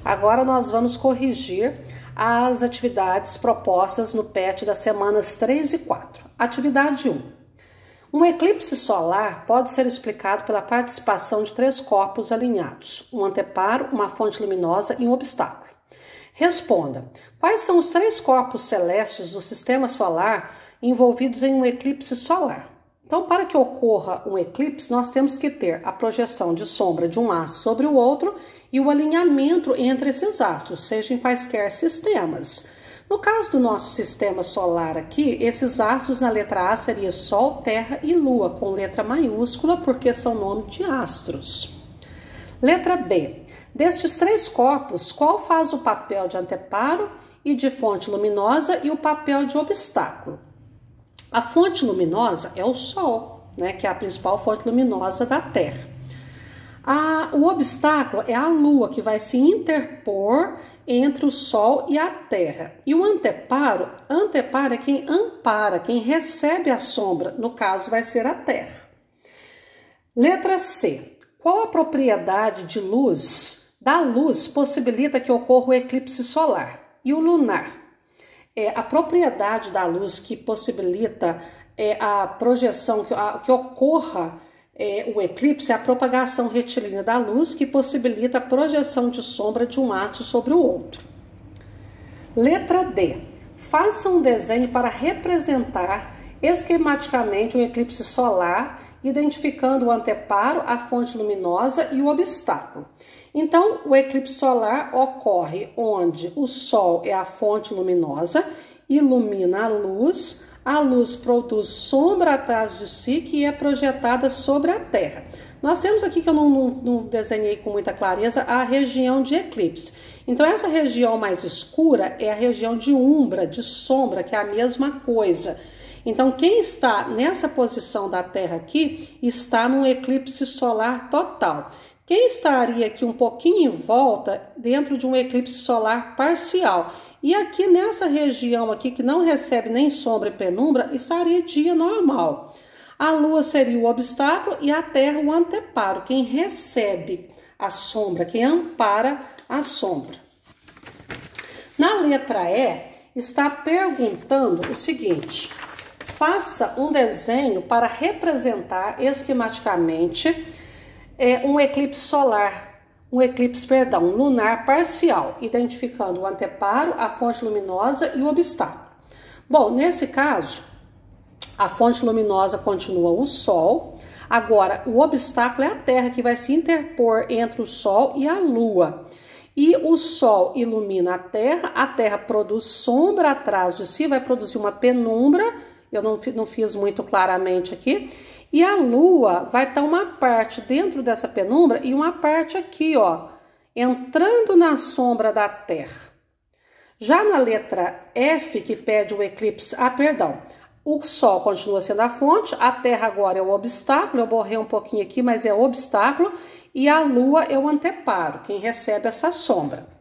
Agora nós vamos corrigir as atividades propostas no PET das semanas 3 e 4. Atividade 1. Um eclipse solar pode ser explicado pela participação de 3 corpos alinhados, um anteparo, uma fonte luminosa e um obstáculo. Responda: quais são os 3 corpos celestes do sistema solar envolvidos em um eclipse solar? Então, para que ocorra um eclipse, nós temos que ter a projeção de sombra de um astro sobre o outro e o alinhamento entre esses astros, seja em quaisquer sistemas. No caso do nosso sistema solar aqui, esses astros na letra A seria Sol, Terra e Lua, com letra maiúscula, porque são nome de astros. Letra B. Destes 3 corpos, qual faz o papel de anteparo e de fonte luminosa e o papel de obstáculo? A fonte luminosa é o Sol, né, que é a principal fonte luminosa da Terra. O obstáculo é a Lua, que vai se interpor entre o Sol e a Terra. E o anteparo é quem ampara, quem recebe a sombra, no caso vai ser a Terra. Letra C. Qual a propriedade de luz da luz possibilita que ocorra o eclipse solar? E o lunar? A propriedade da luz que possibilita a projeção, que ocorra o eclipse é a propagação retilínea da luz, que possibilita a projeção de sombra de um astro sobre o outro. Letra D. Faça um desenho para representar esquematicamente o eclipse solar, identificando o anteparo, a fonte luminosa e o obstáculo. Então, o eclipse solar ocorre onde o Sol é a fonte luminosa, ilumina a luz produz sombra atrás de si, que é projetada sobre a Terra. Nós temos aqui, que eu não desenhei com muita clareza, a região de eclipse. Então, essa região mais escura é a região de umbra, de sombra, que é a mesma coisa. Então, quem está nessa posição da Terra aqui está num eclipse solar total. Quem estaria aqui um pouquinho em volta, dentro de um eclipse solar parcial. E aqui nessa região aqui, que não recebe nem sombra e penumbra, estaria dia normal. A Lua seria o obstáculo e a Terra o anteparo, quem recebe a sombra, quem ampara a sombra. Na letra E, está perguntando o seguinte: faça um desenho para representar esquematicamente um eclipse solar, lunar parcial, identificando o anteparo, a fonte luminosa e o obstáculo. Bom, nesse caso, a fonte luminosa continua o Sol. Agora, o obstáculo é a Terra, que vai se interpor entre o Sol e a Lua. E o Sol ilumina a Terra produz sombra atrás de si, vai produzir uma penumbra. Eu não fiz muito claramente aqui. E a Lua vai estar uma parte dentro dessa penumbra e uma parte aqui, ó, entrando na sombra da Terra. Já na letra F, que pede o eclipse, o Sol continua sendo a fonte, a Terra agora é o obstáculo, eu borrei um pouquinho aqui, mas é o obstáculo, e a Lua é o anteparo, quem recebe essa sombra.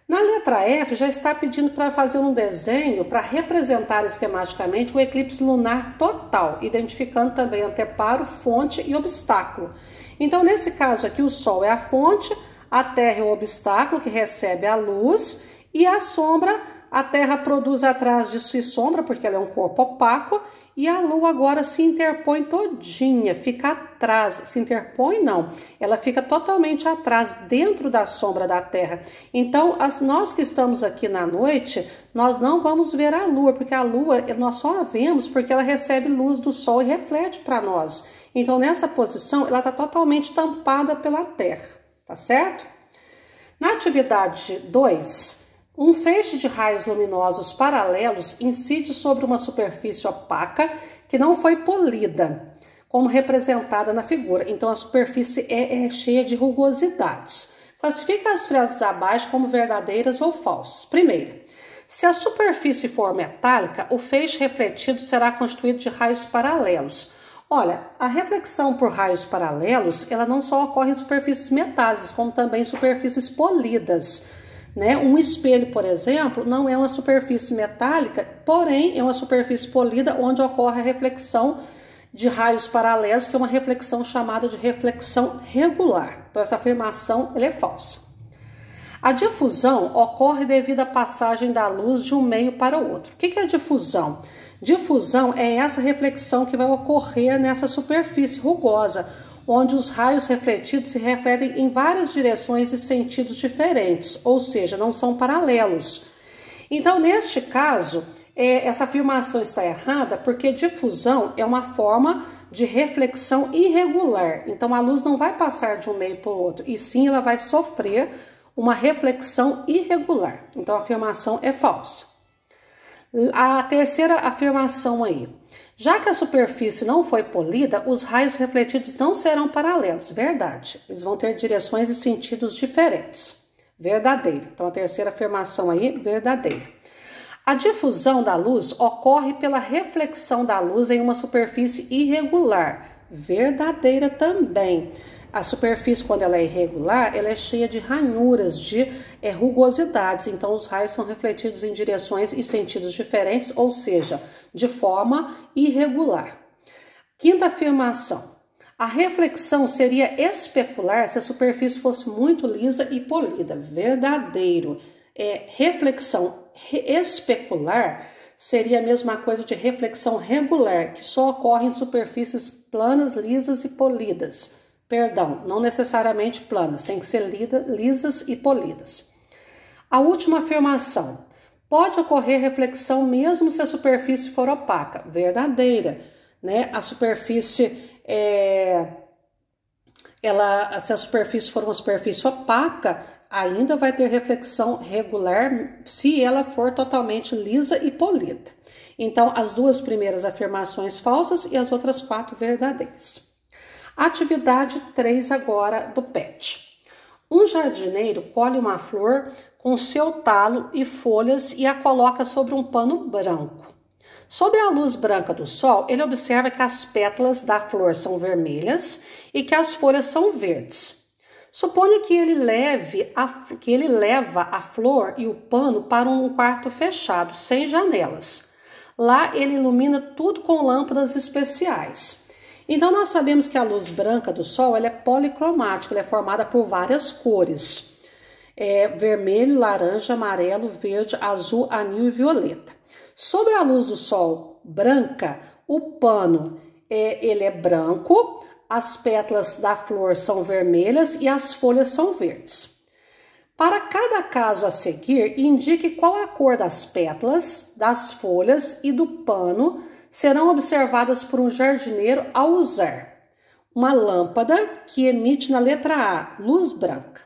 Na letra F, já está pedindo para fazer um desenho para representar esquematicamente o eclipse lunar total, identificando também anteparo, fonte e obstáculo. Então, nesse caso aqui, o Sol é a fonte, a Terra é o obstáculo que recebe a luz e a sombra, a Terra produz atrás de si sombra, porque ela é um corpo opaco, e a Lua agora se interpõe todinha, fica atrás, se interpõe não, ela fica totalmente atrás, dentro da sombra da Terra. Então, nós que estamos aqui na noite, nós não vamos ver a Lua, porque a Lua nós só a vemos porque ela recebe luz do Sol e reflete para nós. Então, nessa posição, ela está totalmente tampada pela Terra, tá certo? Na atividade 2, um feixe de raios luminosos paralelos incide sobre uma superfície opaca que não foi polida, como representada na figura. Então, a superfície é cheia de rugosidades. Classifique as frases abaixo como verdadeiras ou falsas. Primeira, se a superfície for metálica, o feixe refletido será constituído de raios paralelos. Olha, a reflexão por raios paralelos, ela não só ocorre em superfícies metálicas, como também em superfícies polidas. Né? Um espelho, por exemplo, não é uma superfície metálica, porém é uma superfície polida onde ocorre a reflexão de raios paralelos, que é uma reflexão chamada de reflexão regular. Então, essa afirmação ela é falsa. A difusão ocorre devido à passagem da luz de um meio para o outro. O que é difusão? Difusão é essa reflexão que vai ocorrer nessa superfície rugosa, onde os raios refletidos se refletem em várias direções e sentidos diferentes, ou seja, não são paralelos. Então, neste caso, essa afirmação está errada porque difusão é uma forma de reflexão irregular. Então, a luz não vai passar de um meio para o outro, e sim ela vai sofrer uma reflexão irregular. Então, a afirmação é falsa. A terceira afirmação aí. Já que a superfície não foi polida, os raios refletidos não serão paralelos. Verdade. Eles vão ter direções e sentidos diferentes. Verdadeiro. Então, a terceira afirmação aí, verdadeira. A difusão da luz ocorre pela reflexão da luz em uma superfície irregular. Verdadeira também. A superfície, quando ela é irregular, ela é cheia de ranhuras, de rugosidades. Então, os raios são refletidos em direções e sentidos diferentes, ou seja, de forma irregular. Quinta afirmação. A reflexão seria especular se a superfície fosse muito lisa e polida. Verdadeiro. Reflexão especular seria a mesma coisa de reflexão regular, que só ocorre em superfícies planas, lisas e polidas. Perdão, não necessariamente planas, tem que ser lisas e polidas. A última afirmação. Pode ocorrer reflexão mesmo se a superfície for opaca. Verdadeira, né? A superfície, se a superfície for uma superfície opaca, ainda vai ter reflexão regular se ela for totalmente lisa e polida. Então, as duas primeiras afirmações falsas e as outras 4 verdadeiras. Atividade 3 agora do PET. Um jardineiro colhe uma flor com seu talo e folhas e a coloca sobre um pano branco. Sob a luz branca do sol, ele observa que as pétalas da flor são vermelhas e que as folhas são verdes. Suponha que ele leva a flor e o pano para um quarto fechado, sem janelas. Lá ele ilumina tudo com lâmpadas especiais. Então, nós sabemos que a luz branca do sol ela é policromática, ela é formada por várias cores. Vermelho, laranja, amarelo, verde, azul, anil e violeta. Sobre a luz do sol branca, o pano ele é branco, as pétalas da flor são vermelhas e as folhas são verdes. Para cada caso a seguir, indique qual a cor das pétalas, das folhas e do pano serão observadas por um jardineiro ao usar uma lâmpada que emite na letra A, luz branca.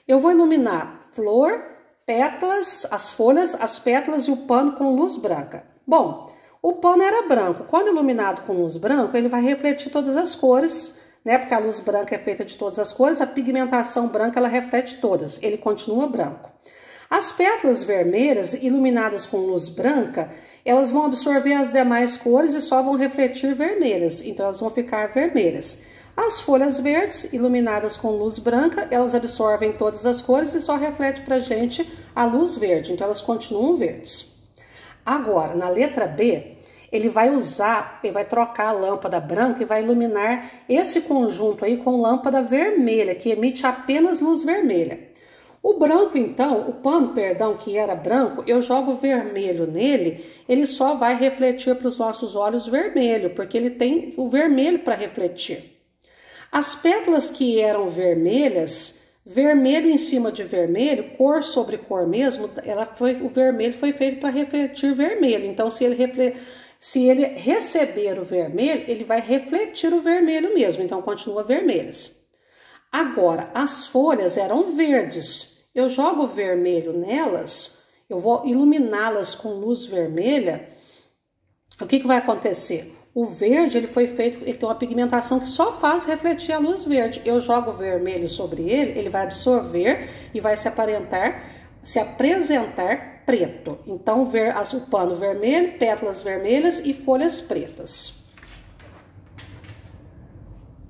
Eu vou iluminar flor, pétalas, as folhas, as pétalas e o pano com luz branca. Bom, o pano era branco. Quando iluminado com luz branca, ele vai refletir todas as cores, né? Porque a luz branca é feita de todas as cores, a pigmentação branca ela reflete todas, ele continua branco. As pétalas vermelhas, iluminadas com luz branca, elas vão absorver as demais cores e só vão refletir vermelhas, então elas vão ficar vermelhas. As folhas verdes, iluminadas com luz branca, elas absorvem todas as cores e só reflete pra gente a luz verde, então elas continuam verdes. Agora, na letra B, ele vai trocar a lâmpada branca e vai iluminar esse conjunto aí com lâmpada vermelha, que emite apenas luz vermelha. O branco, então, o pano, que era branco, eu jogo vermelho nele, ele só vai refletir para os nossos olhos vermelho, porque ele tem o vermelho para refletir. As pétalas que eram vermelhas, vermelho em cima de vermelho, cor sobre cor mesmo, o vermelho foi feito para refletir vermelho. Então, se ele receber o vermelho, ele vai refletir o vermelho mesmo, então continua vermelhas. Agora, as folhas eram verdes. Eu jogo vermelho nelas, eu vou iluminá-las com luz vermelha. O que vai acontecer? O verde, ele tem uma pigmentação que só faz refletir a luz verde. Eu jogo vermelho sobre ele, ele vai absorver e vai se apresentar preto. Então, o pano vermelho, pétalas vermelhas e folhas pretas.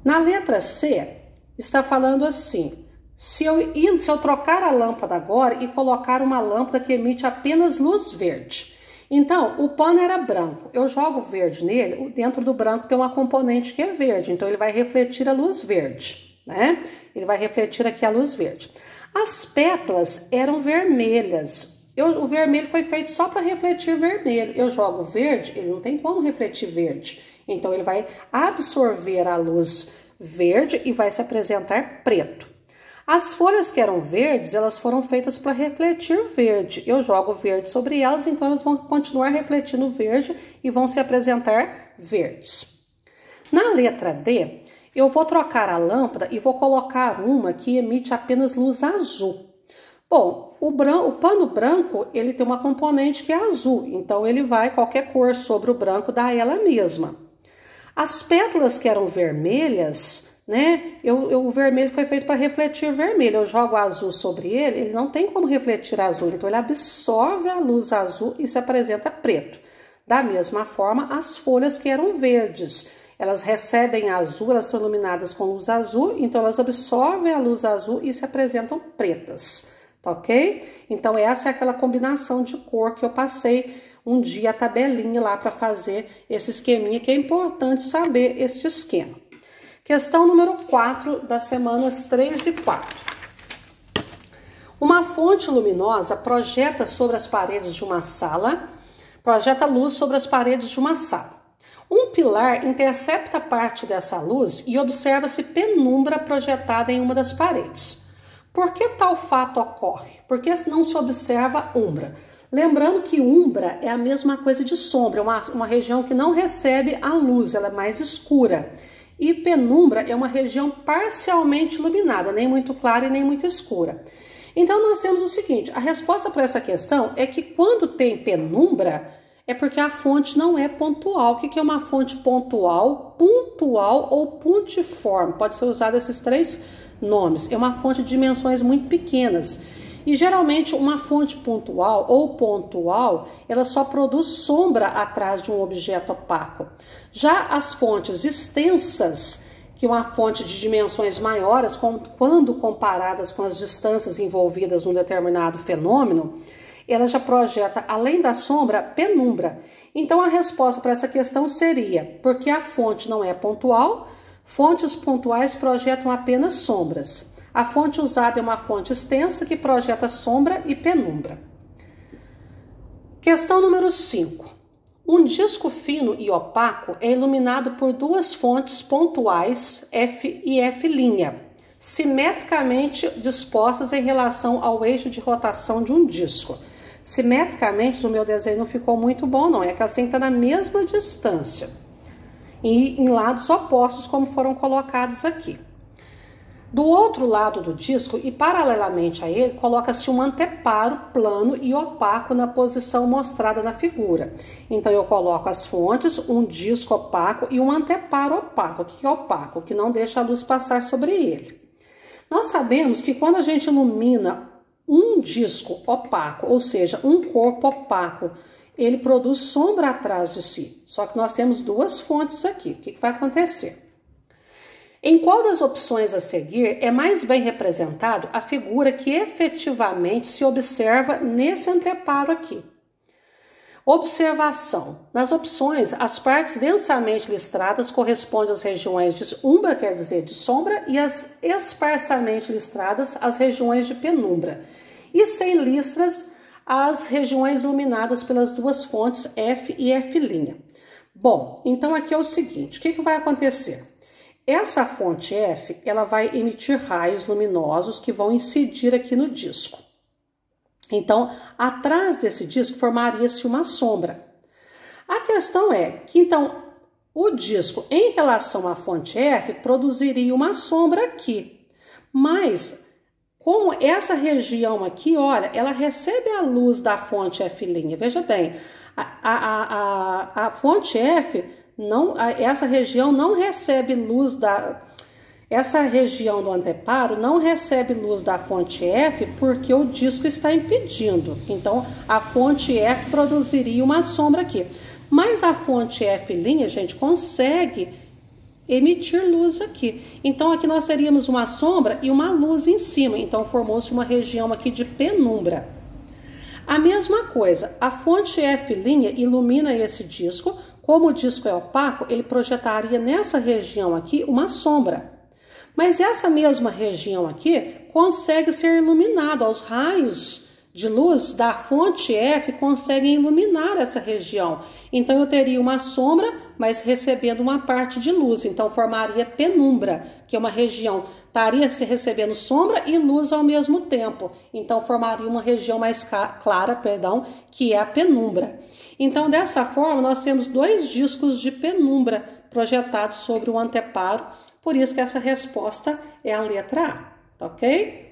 Na letra C, está falando assim: se eu trocar a lâmpada agora e colocar uma lâmpada que emite apenas luz verde. Então, o pano era branco, eu jogo verde nele, dentro do branco tem uma componente que é verde, então ele vai refletir a luz verde, né? Ele vai refletir aqui a luz verde. As pétalas eram vermelhas. O vermelho foi feito só para refletir vermelho. Eu jogo verde, ele não tem como refletir verde. Então, ele vai absorver a luz verde e vai se apresentar preto. As folhas que eram verdes, elas foram feitas para refletir verde. Eu jogo verde sobre elas, então elas vão continuar refletindo verde e vão se apresentar verdes. Na letra D, eu vou trocar a lâmpada e vou colocar uma que emite apenas luz azul. Bom, o pano branco, ele tem uma componente que é azul, então ele vai, qualquer cor sobre o branco, dá ela mesma. As pétalas que eram vermelhas, né, o vermelho foi feito para refletir vermelho. Eu jogo azul sobre ele não tem como refletir azul, então ele absorve a luz azul e se apresenta preto. Da mesma forma, as folhas que eram verdes, elas recebem azul, elas são iluminadas com luz azul, então elas absorvem a luz azul e se apresentam pretas, tá ok? Então essa é aquela combinação de cor que eu passei um dia a tabelinha lá para fazer esse esqueminha, que é importante saber esse esquema. Questão número 4 das semanas 3 e 4. Uma fonte luminosa projeta sobre as paredes de uma sala, projeta luz sobre as paredes de uma sala. Um pilar intercepta parte dessa luz e observa-se penumbra projetada em uma das paredes. Por que tal fato ocorre? Porque não se observa umbra. Lembrando que umbra é a mesma coisa de sombra, uma região que não recebe a luz, ela é mais escura. E penumbra é uma região parcialmente iluminada, nem muito clara e nem muito escura. Então nós temos o seguinte, a resposta para essa questão é que quando tem penumbra, é porque a fonte não é pontual. O que é uma fonte pontual? Pontual ou pontiforme. Pode ser usado esses três nomes. É uma fonte de dimensões muito pequenas. E geralmente uma fonte pontual ou pontual, ela só produz sombra atrás de um objeto opaco. Já as fontes extensas, que é uma fonte de dimensões maiores, quando comparadas com as distâncias envolvidas num determinado fenômeno, ela já projeta, além da sombra, penumbra. Então, a resposta para essa questão seria, porque a fonte não é pontual, fontes pontuais projetam apenas sombras. A fonte usada é uma fonte extensa que projeta sombra e penumbra. Questão número 5. Um disco fino e opaco é iluminado por duas fontes pontuais, F e F', simetricamente dispostas em relação ao eixo de rotação de um disco. Simetricamente, o meu desenho não ficou muito bom, não. É que elas têm que estar na mesma distância. E em lados opostos, como foram colocados aqui. Do outro lado do disco, e paralelamente a ele, coloca-se um anteparo plano e opaco na posição mostrada na figura. Então, eu coloco as fontes, um disco opaco e um anteparo opaco. O que é opaco? O que não deixa a luz passar sobre ele. Nós sabemos que quando a gente ilumina um disco opaco, ou seja, um corpo opaco, ele produz sombra atrás de si. Só que nós temos duas fontes aqui. O que vai acontecer? Em qual das opções a seguir é mais bem representado a figura que efetivamente se observa nesse anteparo aqui? Observação. Nas opções, as partes densamente listradas correspondem às regiões de umbra, quer dizer, de sombra, e as esparsamente listradas às regiões de penumbra. E sem listras, as regiões iluminadas pelas duas fontes F e F'. Bom, então aqui é o seguinte, o que vai acontecer? Essa fonte F, ela vai emitir raios luminosos que vão incidir aqui no disco. Então, atrás desse disco formaria-se uma sombra. A questão é que, então, o disco, em relação à fonte F, produziria uma sombra aqui. Mas, como essa região aqui, olha, ela recebe a luz da fonte F'. Veja bem, a fonte F, essa região não recebe luz da... Essa região do anteparo não recebe luz da fonte F porque o disco está impedindo. Então, a fonte F produziria uma sombra aqui. Mas a fonte F', gente, consegue emitir luz aqui. Então, aqui nós teríamos uma sombra e uma luz em cima. Então, formou-se uma região aqui de penumbra. A mesma coisa, a fonte F' ilumina esse disco. Como o disco é opaco, ele projetaria nessa região aqui uma sombra. Mas essa mesma região aqui consegue ser iluminado. Os raios de luz da fonte F conseguem iluminar essa região. Então eu teria uma sombra, mas recebendo uma parte de luz. Então formaria penumbra, que é uma região, estaria se recebendo sombra e luz ao mesmo tempo. Então formaria uma região mais clara, que é a penumbra. Então dessa forma nós temos 2 discos de penumbra projetados sobre o anteparo. Por isso que essa resposta é a letra A, tá ok?